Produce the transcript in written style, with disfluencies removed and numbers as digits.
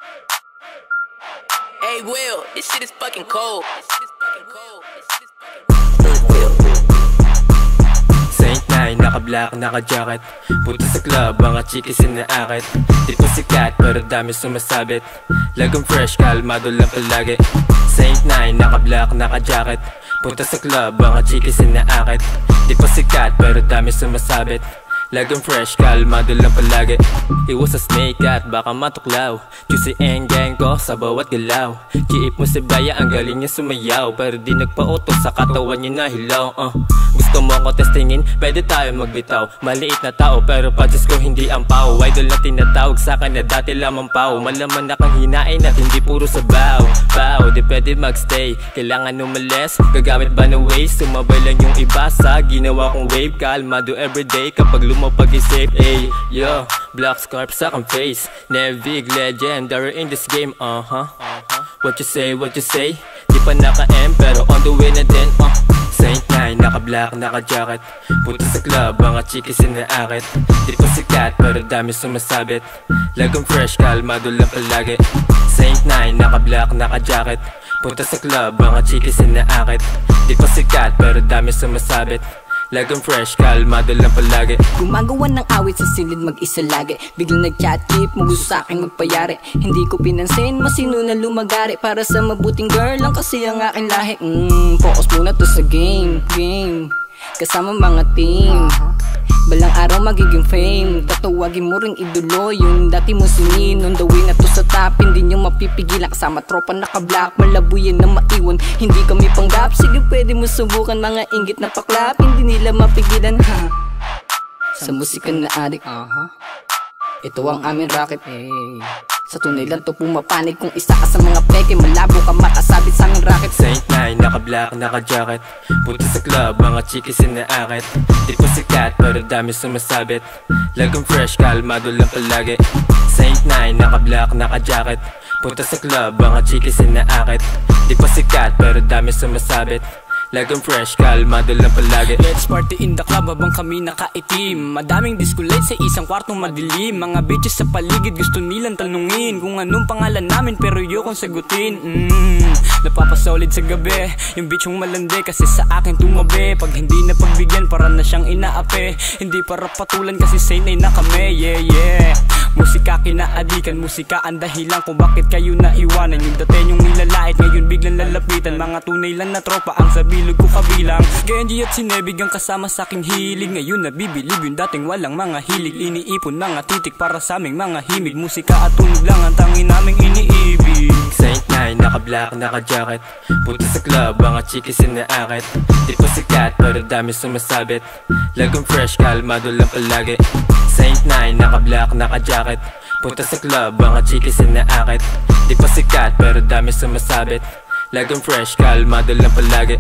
Hey Will, this shit is fucking cold. Saint 9, naka-black, naka-jacket. Punta sa club, mga chikis inaakit. Di pa sikat, pero dami sumasabit. Lagong fresh, kalmado lang palagi. Saint 9, naka-black, naka-jacket. Punta sa club, mga chikis inaakit. Di pa sikat, pero dami sumasabit. Lagong fresh, kalmado lang palagi. Iwas sa snake at baka matuklaw. Juicy ang gang ko sa bawat galaw. Giip mo si Baya, ang galing niya sumayaw. Pero di nagpa-utos sa katawan niya na hilaw. Gusto mo ko testingin, pwede tayo magbitaw. Maliit na tao pero padjus ko hindi ang pao. Idol na tinatawag sa'kin na dati lamang pao. Malaman na kang hinain at hindi puro sabaw. Pao, di pwede magstay, kailangan umalis. Gagamit ba ng ways, sumabay lang yung iba sa ginawa kong wave. Kalmado everyday kapag pag-isip, ay, yo, black scarf sa akong face. Nevig, legendary in this game, What you say, what you say? Di pa naka-M, pero on the way na din, Saint 9, naka-black, naka-jacket. Punta sa club, mga chikis inaakit. Di pa sikat, pero dami sumasabit. Lagong fresh, kalmado lang palagi. Saint 9, naka-black, naka-jacket. Punta sa club, mga chikis inaakit. Di pa sikat, pero dami sumasabit. Lagong fresh, kalmado lang palagi. Gumagawa ng awit sa silid mag-isa lagi. Biglang nag-chat tip, mo gusto sa'king magpayari. Hindi ko pinansin, masino na lumagari. Para sa mabuting girl lang kasi ang aking lahi. Focus muna to sa game kasama mga team. Balang araw magiging fame. Tatawagin mo ring idolo yung dati mo sinin. On the way na to sa top, hindi nyo mapipigilan. Kasama tropa naka-black, malabuyan na maiwan. Hindi kami panggap, sige pwede mo subukan. Mga inggit na paklap, hindi nila mapigilan. Sa musika na adik, ito ang aming racket. Sa tunay lang to pumapanig. Kung isa ka sa mga peke, malabo ka makasabit sa aming racket. Saint 9, naka-black, naka-jacket. Punta sa club, mga chikis inaakit. Di pa sikat, pero dami sumasabit. Lagong fresh, kalmado lang palagi. Saint 9, naka-black, naka-jacket. Punta sa club, mga chikis inaakit. Di pa sikat, pero dami sumasabit. Lagong fresh, kalmado lang palagi. Let's party in the club habang kami nakaitim. Madaming disco light sa isang kwartong madilim. Mga bitches sa paligid gusto nilang tanungin kung anong pangalan namin pero ayokong sagutin. Napapasolid sa gabi yung bitch mong malandi kasi sa akin tumabi. Pag hindi na pagbigyan para na siyang inaapi. Hindi para patulan kasi Saint 9 na kami. Yeah musika kinaadikan, musika ang dahilan kung bakit kayo naiwanan. Yung dati yung nilalait ngayon biglang lalapitan. Mga tunay lang na tropa ang sabilog ko kabilang. Genji at sinebig ang kasama sa aking hilig. Ngayon nabibilib yung dating walang mga hilig. Iniipon mga titik para sa aming mga himig. Musika at tunog lang ang tangin naming iniibig. Saint 9, naka-black, naka-jacket. Punta sa club, mga chikis inaakit. Di pa sikat, pero dami sumasabit. Lagong fresh, kalmado lang palagi. Saint 9, naka-black, naka-jacket. Punta sa club, mga chikis inaakit. Di pa sikat, pero dami sumasabit. Lagong fresh, kalmado lang palagi.